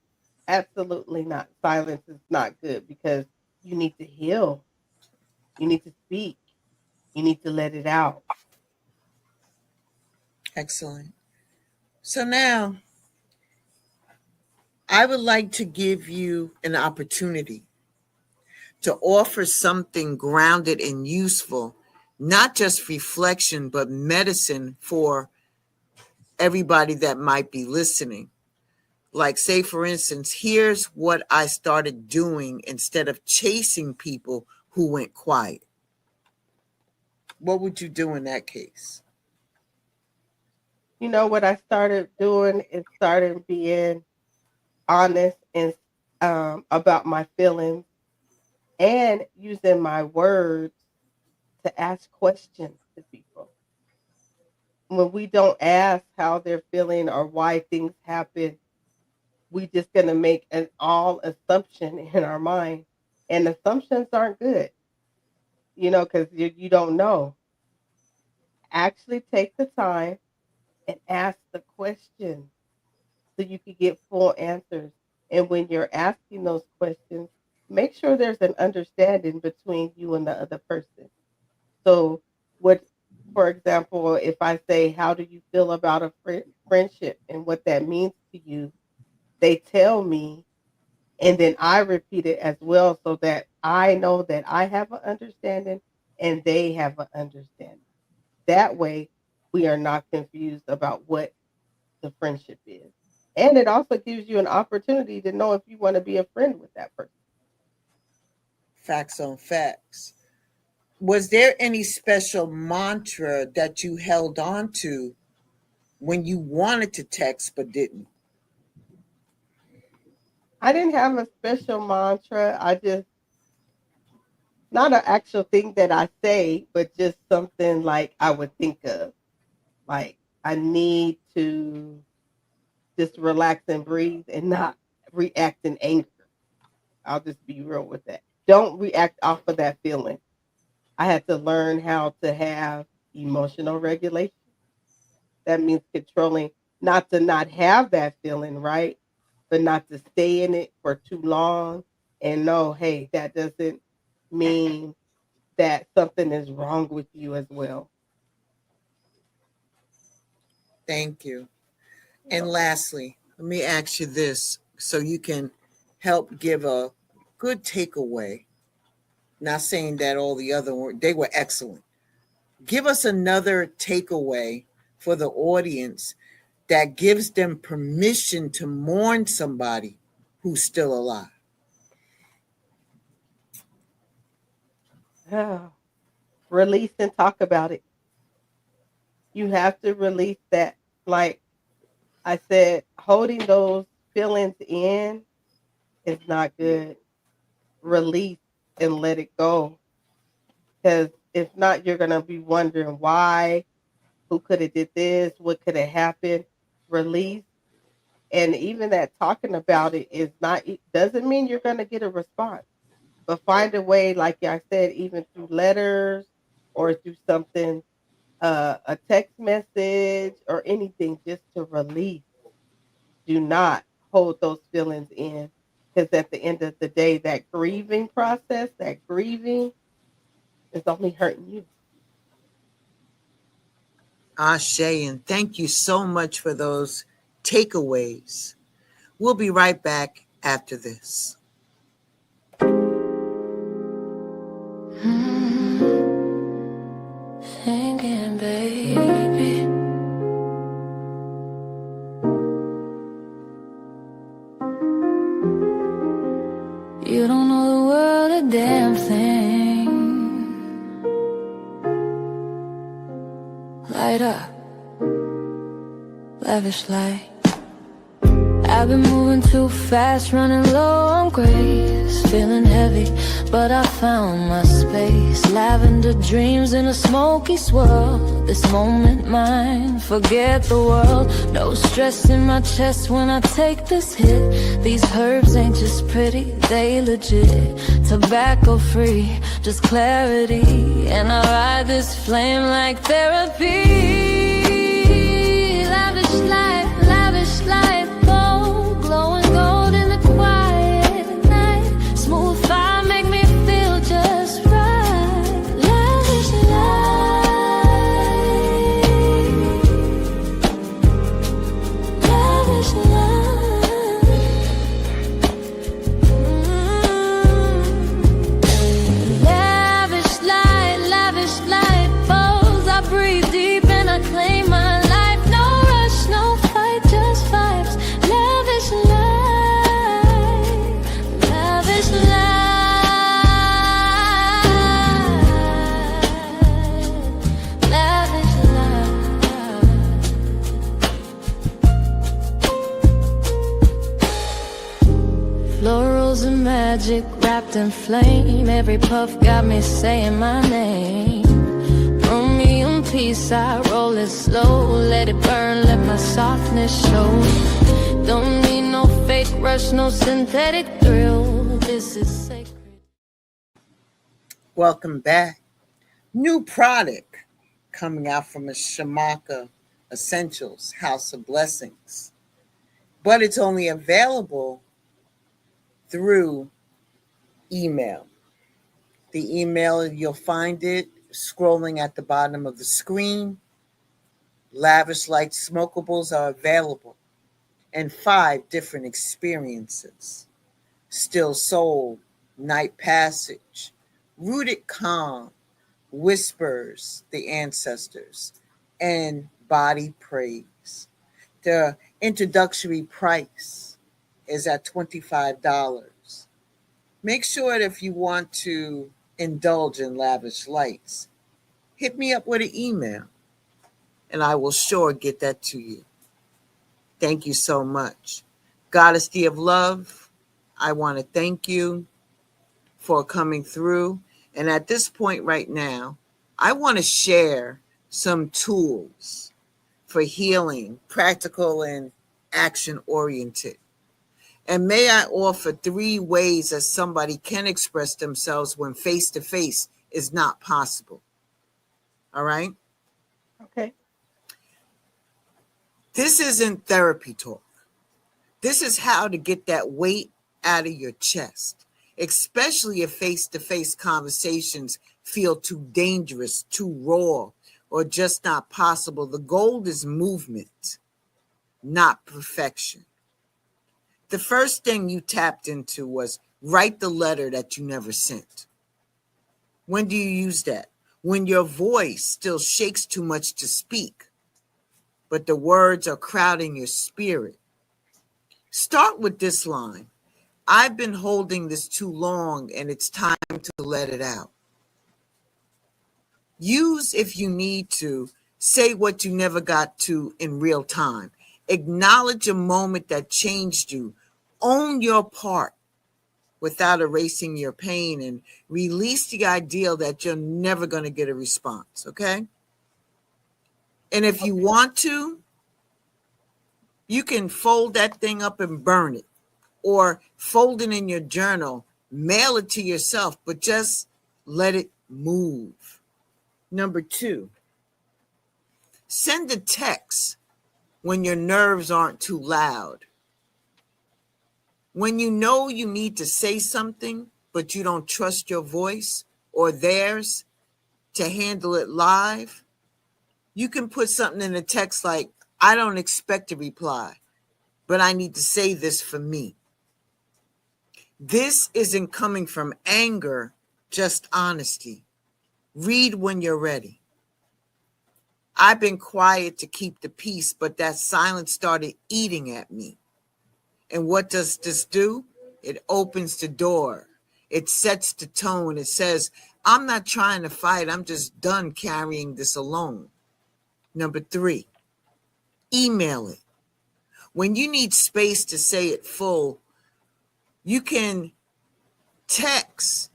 absolutely not. Silence is not good because you need to heal. You need to speak. You need to let it out. Excellent. So now I would like to give you an opportunity to offer something grounded and useful, not just reflection, but medicine for everybody that might be listening. Like, say, for instance, here's what I started doing instead of chasing people who went quiet. What would you do in that case? What I started doing is started being honest and about my feelings and using my words to ask questions to people. When we don't ask how they're feeling or why things happen, we just gonna make an all assumption in our mind, and assumptions aren't good, because you don't know. Actually, take the time and ask the questions so you can get full answers. And when you're asking those questions, make sure there's an understanding between you and the other person. So, what, for example, if I say, "How do you feel about a friendship and what that means to you?" They tell me, and then I repeat it as well so that I know that I have an understanding and they have an understanding. That way, we are not confused about what the friendship is. And it also gives you an opportunity to know if you want to be a friend with that person. Facts on facts. Was there any special mantra that you held on to when you wanted to text but didn't? I didn't have a special mantra. I just not an actual thing that I say, but just something like I would think of. Like I need to just relax and breathe and not react in anger. I'll just be real with that. Don't react off of that feeling. I had to learn how to have emotional regulation. That means controlling, not to not have that feeling, right? But not to stay in it for too long and know, hey, that doesn't mean that something is wrong with you as well. Thank you. And lastly, let me ask you this so you can help give a good takeaway. Not saying that all the other they were excellent. Give us another takeaway for the audience that gives them permission to mourn somebody who's still alive. Release and talk about it. You have to release that. Like I said, holding those feelings in is not good. Release and let it go. Because if not, you're gonna be wondering why, who could have did this, what could have happened. Release, and even that talking about it is not. It doesn't mean you're gonna get a response, but find a way, like I said, even through letters or through something, a text message or anything, just to release. Do not hold those feelings in, because at the end of the day, that grieving process, that grieving, is only hurting you. Ashe, and thank you so much for those takeaways. We'll be right back after this. Thinking, baby. You don't know the world a damn thing. Light up, lavish light. I've been moving too fast, running low on grace, feeling heavy, but I found my space. Lavender dreams in a smoky swirl. This moment mine, forget the world. No stress in my chest when I take this hit. These herbs ain't just pretty, they legit. Tobacco free, just clarity. And I ride this flame like therapy. Lavish life, glowing gold in the quiet night. Smooth fire make me feel just right. Lavish light falls. I breathe deep and I claim my life. No rush, no fight, just vibes. Lavish life, lavish life, lavish life. Florals and magic wrapped in flame. Every puff got me saying my name. Romeo peace, I roll it slow. Let it burn, let my softness show. Don't need no fake rush, no synthetic thrill. This is sacred. Welcome back. New product coming out from a Shamaka Essentials House of Blessings. But it's only available through email. The email, you'll find it scrolling at the bottom of the screen. Lavish Light smokables are available in 5 different experiences: Still Soul, Night Passage, Rooted Calm, Whispers, The Ancestors, and Body Praise. The introductory price is at $25. Make sure that if you want to indulge in Lavish Lights, hit me up with an email and I will sure get that to you. Thank you so much. Goddess of Love, I want to thank you for coming through. And at this point right now, I want to share some tools for healing, practical and action oriented. And may I offer 3 ways that somebody can express themselves when face to face is not possible. All right? Okay. This isn't therapy talk. This is how to get that weight out of your chest, especially if face-to-face conversations feel too dangerous, too raw, or just not possible. The goal is movement, not perfection. The first thing you tapped into was write the letter that you never sent. When do you use that? When your voice still shakes too much to speak, but the words are crowding your spirit. Start with this line. I've been holding this too long and it's time to let it out. Use, if you need to, say what you never got to in real time. Acknowledge a moment that changed you. Own your part without erasing your pain, and release the idea that you're never going to get a response, okay? And if you want to, you can fold that thing up and burn it, or fold it in your journal, mail it to yourself, but just let it move. Number 2, send a text when your nerves aren't too loud. When you know you need to say something, but you don't trust your voice or theirs to handle it live, you can put something in the text like, I don't expect a reply, but I need to say this for me. This isn't coming from anger, just honesty. Read when you're ready. I've been quiet to keep the peace, but that silence started eating at me. And what does this do? It opens the door. It sets the tone. It says, I'm not trying to fight. I'm just done carrying this alone. Number 3, email it. When you need space to say it full, you can text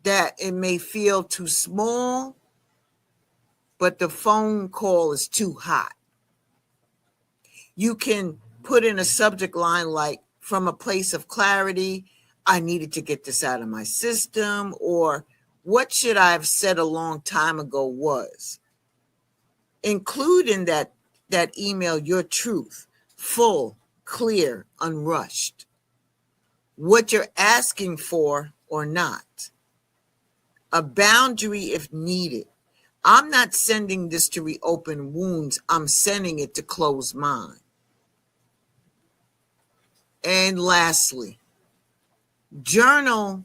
that it may feel too small, but the phone call is too hot. You can put in a subject line like, from a place of clarity, I needed to get this out of my system, or what should I have said a long time ago was. Include in that email your truth, full, clear, unrushed. What you're asking for or not. A boundary if needed. I'm not sending this to reopen wounds. I'm sending it to close mine. And lastly, journal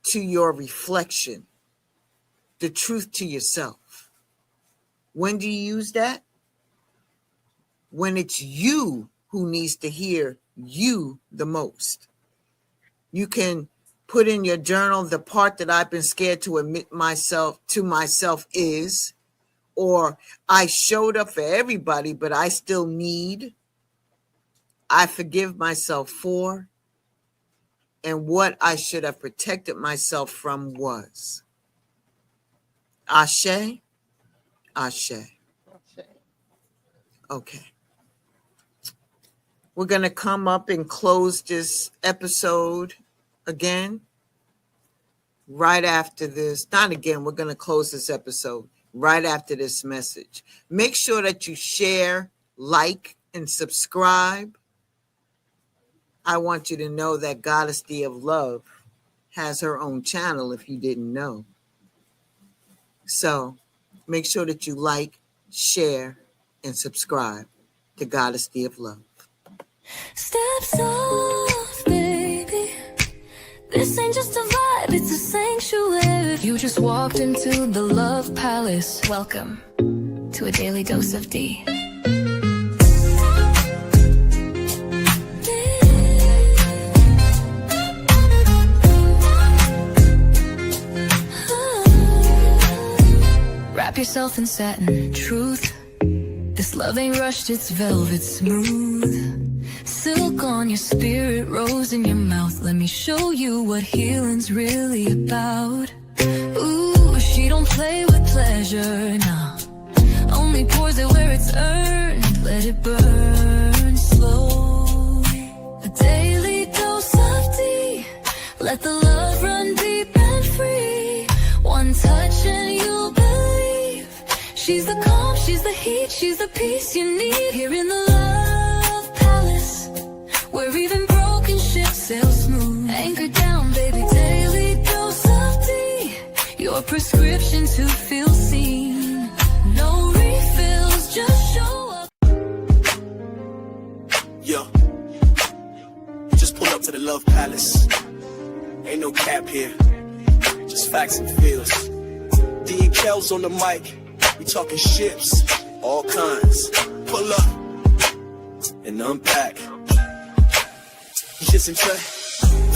to your reflection, the truth to yourself. When do you use that? When it's you who needs to hear you the most. You can put in your journal, the part that I've been scared to admit to myself is, or I showed up for everybody, but I still need. I forgive myself for, and what I should have protected myself from was. Ashe, Ashe. Okay. We're going to come up and close this episode again right after this. Not again, we're going to close this episode right after this message. Make sure that you share, like, and subscribe. I want you to know that Goddess D of Love has her own channel if you didn't know. So make sure that you like, share, and subscribe to Goddess D of Love. Steps off, baby. This ain't just a vibe, it's a sanctuary. You just walked into the Love Palace. Welcome to a daily dose of D. Wrap yourself in satin truth. This love ain't rushed, it's velvet smooth. Silk on your spirit, rose in your mouth. Let me show you what healing's really about. Ooh, she don't play with pleasure, nah. Only pours it where it's earned. Let it burn slow. A daily dose of D. Let the love run deep and free. One touch and you'll believe. She's the calm, she's the heat, she's the peace you need. Here in the Love Palace, where even broken ships sail smooth. Anchor down, baby, daily dose of D. Your prescription to feel seen. No refills, just show up. Yo, just pull up to the Love Palace. Ain't no cap here, just facts and feels. D and Kel's on the mic, we talking ships, all kinds. Pull up and unpack. Just enjoy.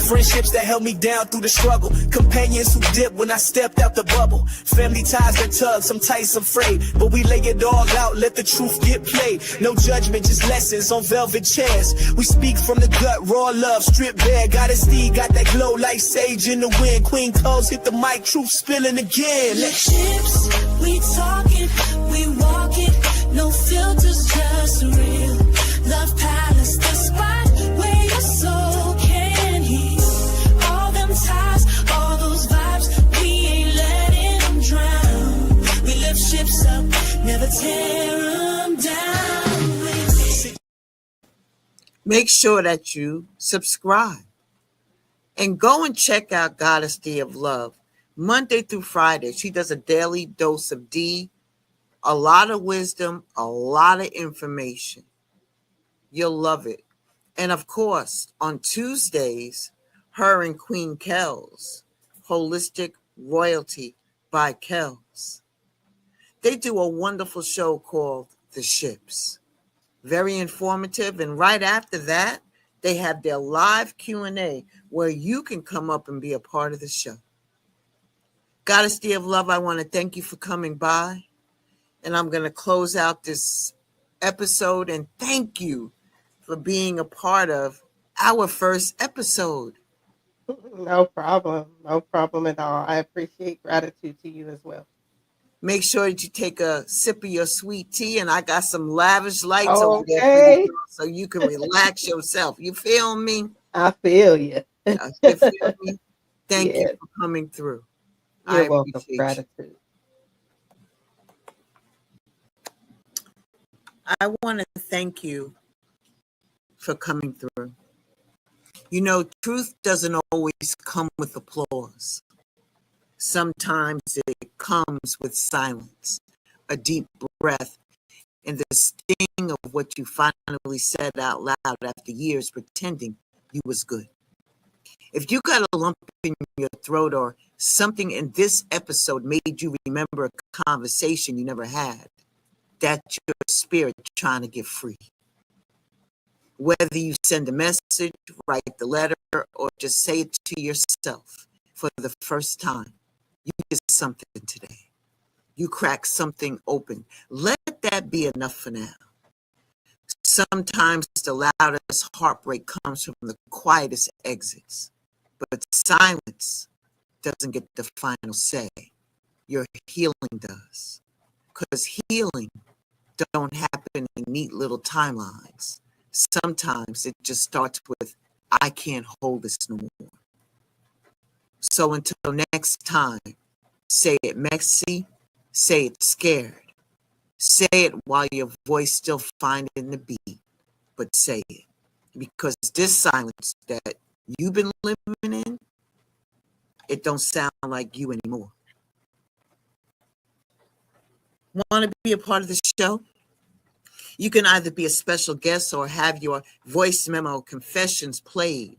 Friendships that held me down through the struggle. Companions who dipped when I stepped out the bubble. Family ties that tug, some tight, some frayed. But we lay it all out, let the truth get played. No judgment, just lessons on velvet chairs. We speak from the gut, raw love, stripped bare. Got a steed, got that glow like sage in the wind. Queen Coles hit the mic, truth spilling again. Chips, we talking, we walking. No filters, just real. Love Palace, the spot where your soul can heal. All them ties, all those vibes, we ain't letting them drown. We lift ships up, never tear them down. Make sure that you subscribe and go and check out Goddess D of Love. Monday through Friday, she does a daily dose of D, a lot of wisdom, a lot of information. You'll love it. And of course, on Tuesdays, her and Queen Kel's, Holistic Royalty by Kel's. They do a wonderful show called The Ships. Very informative. And right after that, they have their live Q&A where you can come up and be a part of the show. Goddess D of Love, I want to thank you for coming by. And I'm going to close out this episode and thank you for being a part of our first episode. No problem. No problem at all. I appreciate gratitude to you as well. Make sure that you take a sip of your sweet tea, and I got some lavish lights over there for you so you can relax yourself. You feel me? I feel you. You feel me? Thank you Yes. for coming through. You're welcome. appreciate you. Gratitude. I want to thank you for coming through. You know, truth doesn't always come with applause. Sometimes it comes with silence, a deep breath, and the sting of what you finally said out loud after years pretending you was good. If you got a lump in your throat or something in this episode made you remember a conversation you never had, that's your spirit trying to get free. Whether you send a message, write the letter, or just say it to yourself for the first time, you did something today. You cracked something open. Let that be enough for now. Sometimes the loudest heartbreak comes from the quietest exits, but silence doesn't get the final say. Your healing does. Because healing don't happen in neat little timelines. Sometimes it just starts with, I can't hold this no more. So until next time, say it messy, say it scared. Say it while your voice still finding the beat, but say it. Because this silence that you've been living in, it don't sound like you anymore. Want to be a part of the show? You can either be a special guest or have your voice memo confessions played,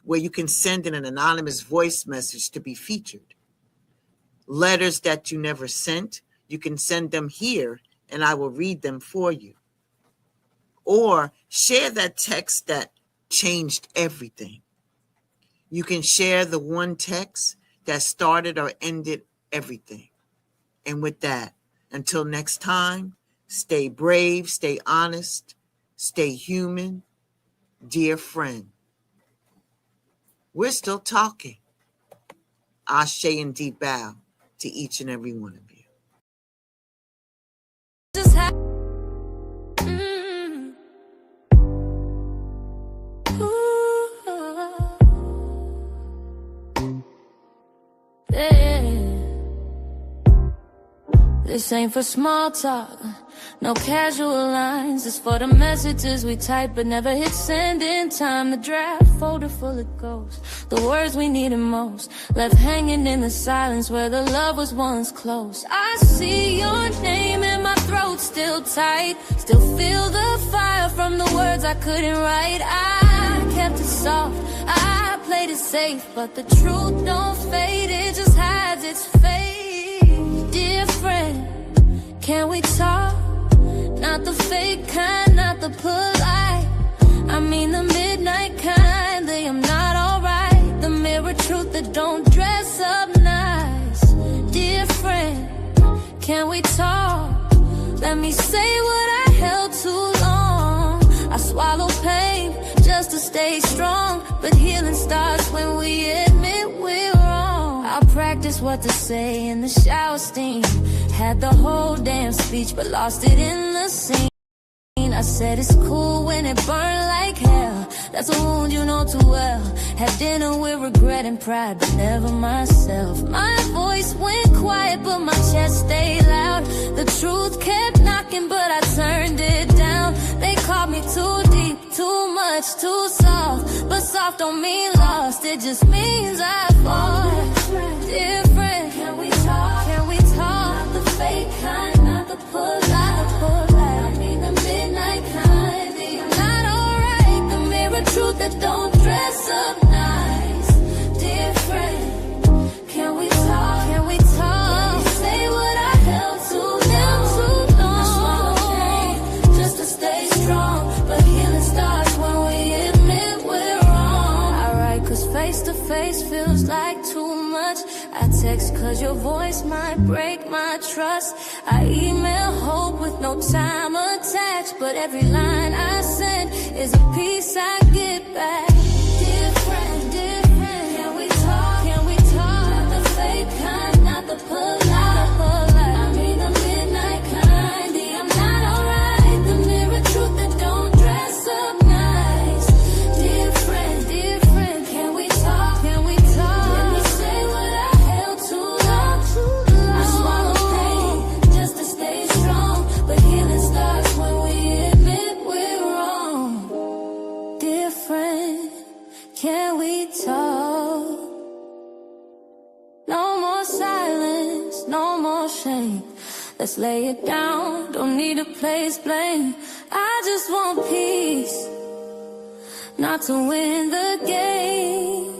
where you can send in an anonymous voice message to be featured. Letters that you never sent, you can send them here and I will read them for you. Or share that text that changed everything. You can share the one text that started or ended everything. And with that, until next time, stay brave, stay honest, stay human, dear friend. We're still talking. Ashe and deep bow. to each and every one of you. Just This ain't for small talk, no casual lines. It's for the messages we type but never hit send in time. The draft folder full of ghosts, the words we needed most, left hanging in the silence where the love was once close. I see your name and my throat still tight, still feel the fire from the words I couldn't write. I kept it soft, I played it safe, but the truth don't fade, it just hides its face. Dear friend, can we talk? Not the fake kind, not the polite, I mean the midnight kind. They am not alright, the mirror truth that don't dress up nice. Dear friend, can we talk? Let me say what I held too long. I swallow pain just to stay strong, but healing starts when we admit we're wrong. I practice what to say in the shower steam, had the whole damn speech but lost it in the scene. I said it's cool when it burned like hell, that's a wound you know too well. Had dinner with regret and pride, but never myself. My voice went quiet but my chest stayed loud. The truth kept knocking but I turned it down. They called me too deep, too much, too soft, but soft don't mean lost, it just means I fought. Dear friend, can we talk? Can we talk? Not the fake kind, not the polite, I mean the midnight kind. I'm not alright, the mirror truth that don't dress up nice. Dear friend, can we talk? Can we talk? Let me say what I held too long. I swallow pain just to stay strong, but healing starts when we admit we're wrong. Alright, cause face to face feels like too much. I text cause your voice might break my trust. I email hope with no time attached, but every line I send is a piece I get back. Dear friend, can we talk? Can we talk? Not the fake kind, not the polite, I mean the midnight kind. I'm not alright, the mirror truth that don't dress up nice. Dear friend, can we talk? Can we talk? Let me say what I held too long. I swallow pain just to stay strong, but healing starts when we admit we're wrong. Dear friend, can we talk? No more silence, no more shame. Let's lay it down, don't need to place blame. I just want peace, not to win the game.